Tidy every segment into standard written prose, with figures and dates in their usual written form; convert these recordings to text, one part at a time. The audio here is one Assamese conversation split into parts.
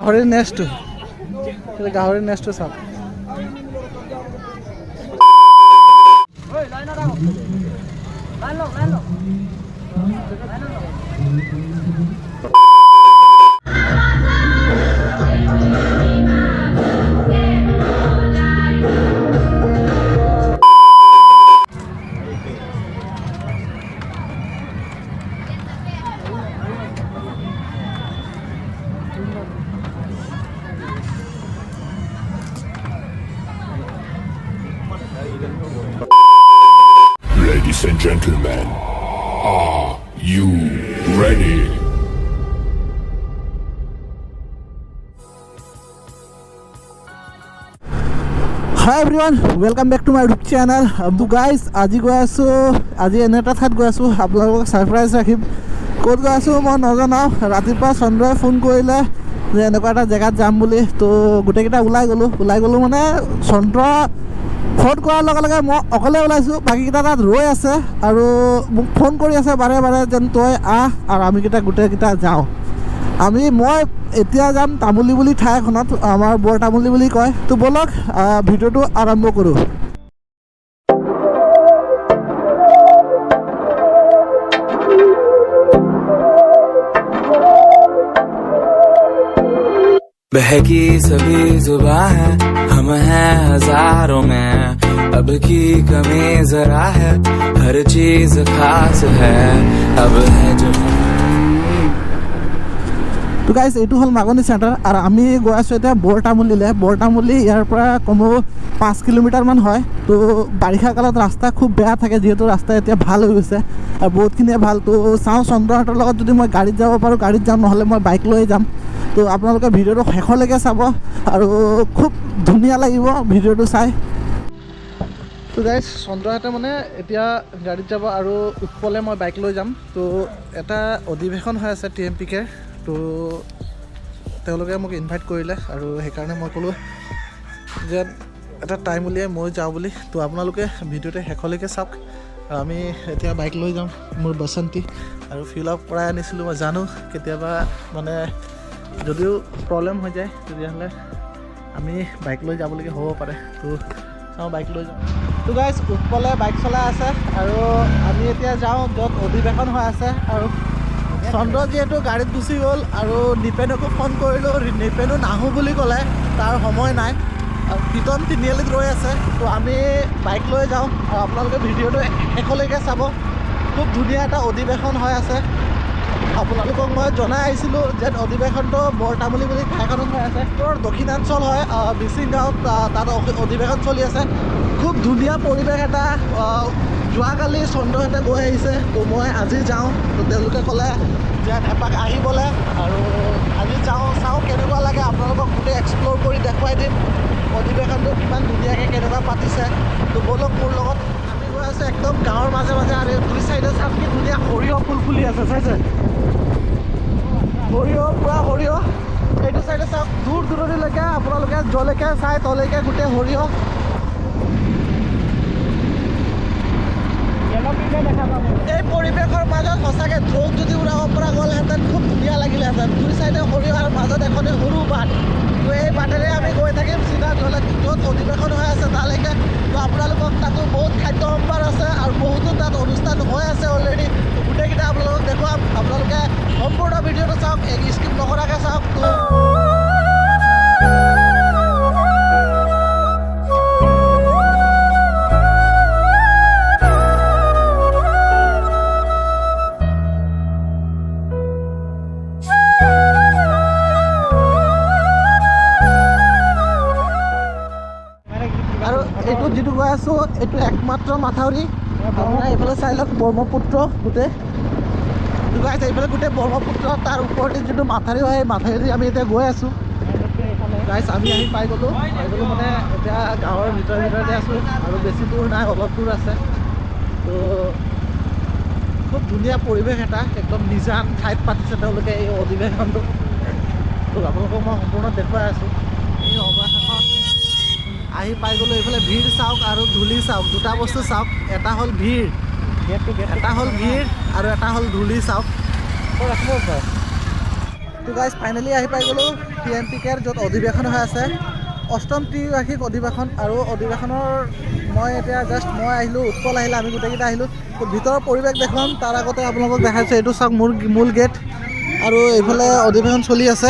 গাহৰিৰ নেষ্টটো গাহৰিৰ নেষ্টটো চাওক Ladies and gentlemen, are you ready? Hi everyone, welcome back to my YouTube channel. So guys, আজি গৈ আছো আজি এনে এটা ঠাইত গৈ আছো আপোনালোকক সাৰপ্ৰাইজ ৰাখিম ক'ত গৈ আছো মই নাজানো ৰাতিপুৱা চন্দ্ৰই ফোন কৰিলে যে এনেকুৱা এটা জেগাত যাম বুলি তো গোটেইকেইটা ওলাই গ'লো মানে চন্দ্ৰ ফোন কৰাৰ লগে লগে মই অকলে ওলাইছোঁ বাকীকেইটা তাত ৰৈ আছে আৰু মোক ফোন কৰি আছে বাৰে বাৰে যেন তই আহ আৰু আমিকেইটা গোটেইকেইটা যাওঁ মই এতিয়া যাম তামুলী বুলি ঠাই এখনত আমাৰ বৰ তামুলী বুলি কয় তো বলক ভিডিঅ'টো আৰম্ভ কৰোঁ बहकी सभी जुबां है हम हैं हजारों में अब की कमी जरा है हर चीज खास है अब है जो তো গাইজ এইটো হ'ল মাগনি চেণ্টাৰ আৰু আমি গৈ আছোঁ এতিয়া বৰ তামুলী ইয়াৰ পৰা কমেও 5 কিলোমিটাৰমান হয় তো বাৰিষা কালত ৰাস্তা খুব বেয়া থাকে যিহেতু ৰাস্তা এতিয়া ভাল হৈ গৈছে আৰু বহুতখিনিয়ে ভাল তো চাওঁ চন্দ্ৰহঁতৰ লগত যদি মই গাড়ীত যাব পাৰোঁ গাড়ীত যাম নহ'লে মই বাইক লৈ যাম তো আপোনালোকে ভিডিঅ'টো শেষলৈকে চাব আৰু খুব ধুনীয়া লাগিব ভিডিঅ'টো চাই তো গাইজ চন্দ্ৰহঁতে মানে এতিয়া গাড়ীত যাব আৰু উৎপলে মই বাইক লৈ যাম তো এটা অধিৱেশন হৈ আছে TMPKৰ তো তেওঁলোকে মোক ইনভাইট কৰিলে আৰু সেইকাৰণে মই ক'লোঁ যে এটা টাইম উলিয়াই মই যাওঁ বুলি তো আপোনালোকে ভিডিঅ'টো শেষলৈকে চাওক আৰু আমি এতিয়া বাইক লৈ যাম মোৰ বসন্তী আৰু ফিল আপ কৰাই আনিছিলোঁ মই জানো কেতিয়াবা মানে যদিও প্ৰব্লেম হৈ যায় তেতিয়াহ'লে আমি বাইক লৈ যাবলগীয়া হ'ব পাৰে তো চাওঁ বাইক লৈ যাওঁ তো গাইজ উৎপলে বাইক চলাই আছে আৰু আমি এতিয়া যাওঁ য'ত অধিৱেশন হৈ আছে আৰু চন্দ্ৰ যিহেতু গাড়ীত গুচি গ'ল আৰু নিপেনকো ফোন কৰিলোঁ নিপেনো নাহোঁ বুলি ক'লে তাৰ সময় নাই আৰু কীৰ্তন তিনিআলিত ৰৈ আছে তো আমি বাইক লৈ যাওঁ আৰু আপোনালোকে ভিডিঅ'টো শেষলৈকে চাব খুব ধুনীয়া এটা অধিৱেশন হৈ আছে আপোনালোকক মই জনাই আহিছিলোঁ যে অধিৱেশনটো বৰ তামুলী বুলি ঠাইখনত হৈ আছে তোৰ দক্ষিণাঞ্চল হয় মিচিং গাঁৱত তাত অধিৱেশন চলি আছে খুব ধুনীয়া পৰিৱেশ এটা যোৱাকালি চন্দ্ৰহঁতে গৈ আহিছে তো মই আজি যাওঁ তো তেওঁলোকে ক'লে যে এপাক আহিবলৈ আৰু আজি চাওঁ কেনেকুৱা লাগে আপোনালোকক গোটেই এক্সপ্ল'ৰ কৰি দেখুৱাই দিম অধিৱেশনটো কিমান ধুনীয়াকৈ কেনেকুৱা পাতিছে তো বলক মোৰ লগত আমি গৈ আছোঁ একদম গাঁৱৰ মাজে আৰু দুই চাইডে চাওক কি ধুনীয়া সৰিয়হ ফুল ফুলি আছে চাইছে সৰিয়হ পুৰা সৰিয়হ এইটো চাইডে চাওক দূৰণিলৈকে আপোনালোকে যলৈকে চাই তলৈকে গোটেই সৰিয়হ এই পৰিৱেশৰ মাজত সঁচাকৈ ড্ৰোন যদি উৰাব পৰা গ'লহেঁতেন খুব ধুনীয়া লাগিলেহেঁতেন দুই চাইডে সৰিয়হৰ মাজত এখনে সৰু বাট তো এই বাটেৰে আমি গৈ থাকিম চিধা য'ত অধিৱেশন হৈ আছে তালৈকে তো আপোনালোকক তাতো বহুত খাদ্য সম্ভাৰ আছে আৰু বহুতো তাত অনুষ্ঠান হৈ আছে অলৰেডি গোটেইকেইটা আপোনালোকক দেখুৱাম আপোনালোকে সম্পূৰ্ণ ভিডিঅ'টো চাওক স্কিপ নকৰাকৈ চাওক তো এইটো যিটো গৈ আছোঁ এইটো একমাত্ৰ মাথাউৰি আপোনাৰ এইফালে চাই লওক ব্ৰহ্মপুত্ৰ গোটেই এইফালে গোটেই ব্ৰহ্মপুত্ৰ তাৰ ওপৰতে যিটো মাথাউৰি হয় সেই মাথাউৰি আমি এতিয়া গৈ আছোঁ গাইজ আমি আহি পাই গ'লোঁ মানে এতিয়া গাঁৱৰ ভিতৰতে আছোঁ আৰু বেছি দূৰ নাই অলপ দূৰ আছে তো খুব ধুনীয়া পৰিৱেশ এটা একদম নিজান ঠাইত পাতিছে তেওঁলোকে এই অধিৱেশনটো তো আপোনালোকক মই সম্পূৰ্ণ দেখুৱাই আছোঁ এই অৱশেষত আহি পাই গ'লোঁ এইফালে ভিৰ চাওক আৰু ধূলি চাওক, দুটা বস্তু চাওক, এটা হ'ল ভিৰ, এটা হ'ল ভিৰ আৰু এটা হ'ল ধূলি চাওক। তো গাইজ ফাইনেলি আহি পাই গ'লোঁ TNPKৰ য'ত অধিৱেশন হৈ আছে, অষ্টম ত্ৰিবাৰ্ষিক অধিৱেশন। আৰু অধিৱেশনৰ মই এতিয়া মই আহিলোঁ, উৎপল আহিলে, আমি গোটেইকেইটা আহিলোঁ। তো ভিতৰৰ পৰিৱেশ দেখুৱাম, তাৰ আগতে আপোনালোকক দেখাইছোঁ, এইটো চাওক মোৰ মূল গেট আৰু এইফালে অধিৱেশন চলি আছে।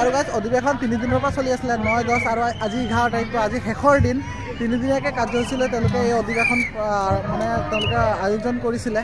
আৰু গাইজ অধিৱেশন 3 দিনৰ পৰা চলি আছিলে, 9, 10 আৰু আজি 11 তাৰিখটো আজি শেষৰ দিন। 3দিনীয়াকৈ কাৰ্যসূচী লৈ তেওঁলোকে এই অধিৱেশন মানে তেওঁলোকে আয়োজন কৰিছিলে।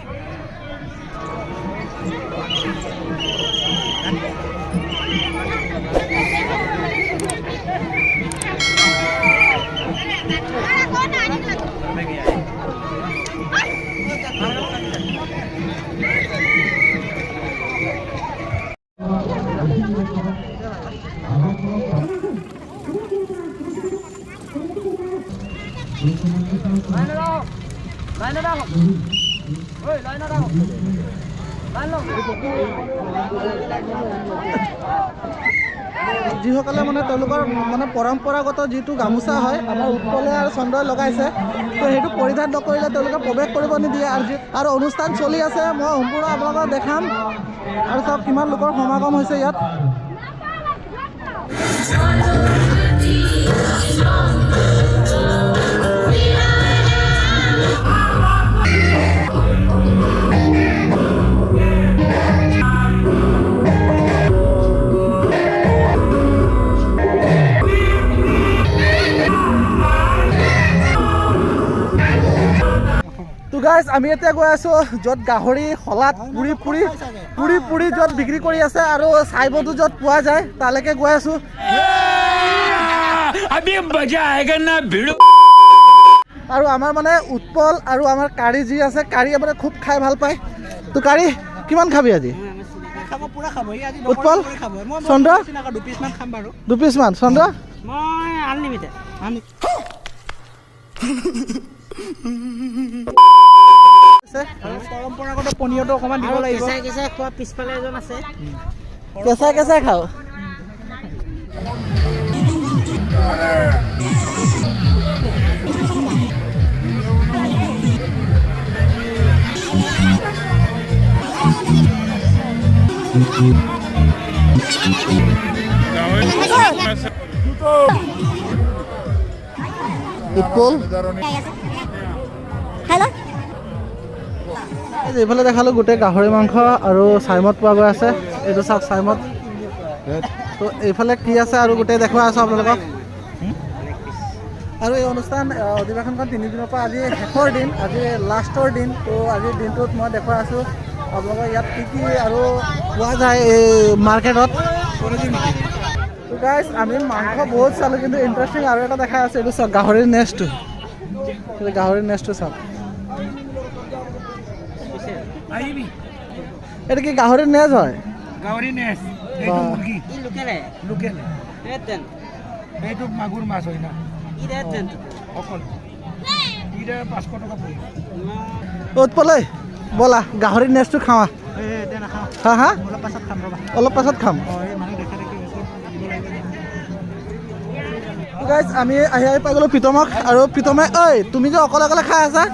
যিসকলে মানে তেওঁলোকৰ মানে পৰম্পৰাগত যিটো গামোচা হয়, আমাৰ উৎপলে আৰু চন্দ্ৰই লগাইছে, তো সেইটো পৰিধান নকৰিলে তেওঁলোকে প্ৰৱেশ কৰিব নিদিয়ে। আৰু অনুষ্ঠান চলি আছে, মই সম্পূৰ্ণ আপোনালোকক দেখাম। আৰু চাওক কিমান লোকৰ সমাগম হৈছে ইয়াত। তো গাইজ আমি এতিয়া গৈ আছোঁ য'ত গাহৰি শলাত পুৰি য'ত বিক্ৰী কৰি আছে আৰু চাইবতো য'ত পোৱা যায় তালৈকে গৈ আছোঁ। আৰু আমাৰ মানে উৎপল আৰু আমাৰ কাৰি যি আছে, কাৰিয়ে মানে খুব খাই ভাল পায়। তো কাৰি কিমান খাবি আজি? উৎপল, চন্দ্ৰ 2 পিচমান, চন্দ্ৰ পৰম্পৰাগত পনীয়টো অকণমান দিব লাগিব। কেঁচাই খোৱা পিছফালে এজন আছে, কেঁচাই খাওঁ। উৎপল এইফালে দেখালোঁ গোটেই গাহৰি মাংস আৰু চাইমদ পোৱা গৈ আছে। এইটো চাওক চাইমদ। তো এইফালে কি আছে আৰু গোটেই দেখুৱাই আছোঁ আপোনালোকক। আৰু এই অনুষ্ঠান অধিৱেশনখন 3 দিনৰ পৰা আজি শেষৰ দিন, আজি লাষ্টৰ দিন। তো আজিৰ দিনটোত মই দেখুৱাই আছোঁ আপোনালোকক ইয়াত কি আৰু পোৱা যায় এই মাৰ্কেটত। তো গাইজ আমি মাংস বহুত চালোঁ, কিন্তু ইণ্টাৰেষ্টিং আৰু এটা দেখাই আছে। এইটো চাওক গাহৰিৰ নেষ্টটো, চাওক। এটা কি গাহৰিৰ নেজ হয়? গাহৰি নেচ, এইটো মুৰ্গী, লোকেল। এইটো মাগুৰ মাছ হয় না, অকল 500 টকা পৰিব। উৎপল ব'লা গাহৰিৰ নেজটো খাৱা। হা অলপ পাছত খাম। গাইজ আমি আহি পাই গ'লোঁ প্ৰীতমক। আৰু প্ৰীতমে তুমি যে অকলে খাই আছা?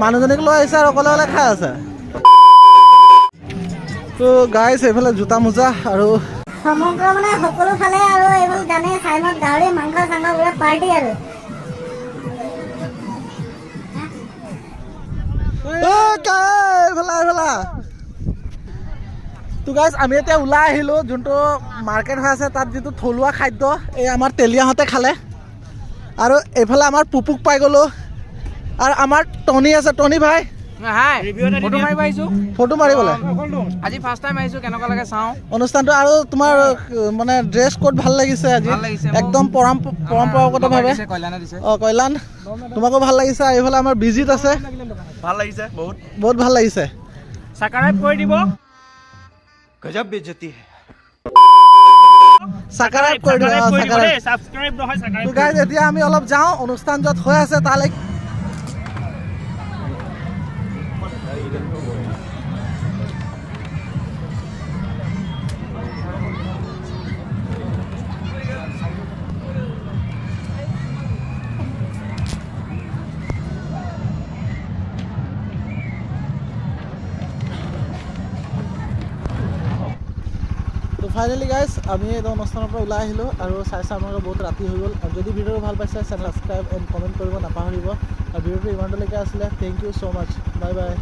মানুহজনীক লৈ আহিছে আৰু অকলে খাই আছে। তো গাইজ এইফালে জোতা মোজা আৰু সমগ্ৰ মানে সকলো ফালে আৰু এইবোৰ জানে চাইমত গাহৰি মাংস চাংস পুৰা পাৰ্টি আৰু তো গাইজ আমি এতিয়া ওলাই আহিলোঁ যোনটো মাৰ্কেট হৈ আছে, তাত যিটো থলুৱা খাদ্য এই আমাৰ তেলীয়াহঁতে খালে। আৰু এইফালে আমাৰ পুপুক পাই গ'লোঁ আৰু আমাৰ টনি আছে। টনি ভাই ফটো মাৰিবলৈ আজি ফাৰ্ষ্ট টাইম আহিছোঁ, কেনেকুৱা লাগে চাওঁ অনুষ্ঠানটো। আৰু তোমাৰ মানে ড্ৰেছ কোড ভাল লাগিছে আজি, একদম পৰম্পৰাগতভাৱে। কল্যাণ তোমাকো ভাল লাগিছে। এইফালে আমাৰ বিজিত আছে, ভাল লাগিছে, বহুত ভাল লাগিছে। সাবস্ক্ৰাইব কৰি দিব। গজব বেজতি সাবস্ক্ৰাইব কৰি দিব। সাবস্ক্ৰাইব নহয়, সাবস্ক্ৰাইব। গাইজ এতিয়া আমি অলপ যাওঁ অনুষ্ঠান য'ত হৈ আছে তালৈ। ফাইনেলি গাইজ আমি এই অনুষ্ঠানৰ পৰা ওলাই আহিলোঁ আৰু চাইছে আপোনালোকে বহুত ৰাতি হৈ গ'ল আৰু যদি ভিডিঅ'টো ভাল পাইছে চেনেল ছাবস্ক্ৰাইব এণ্ড কমেণ্ট কৰিব নাপাহৰিব আৰু ভিডিঅ'টো ইমানলৈকে আছিলে thank you so' much bye bye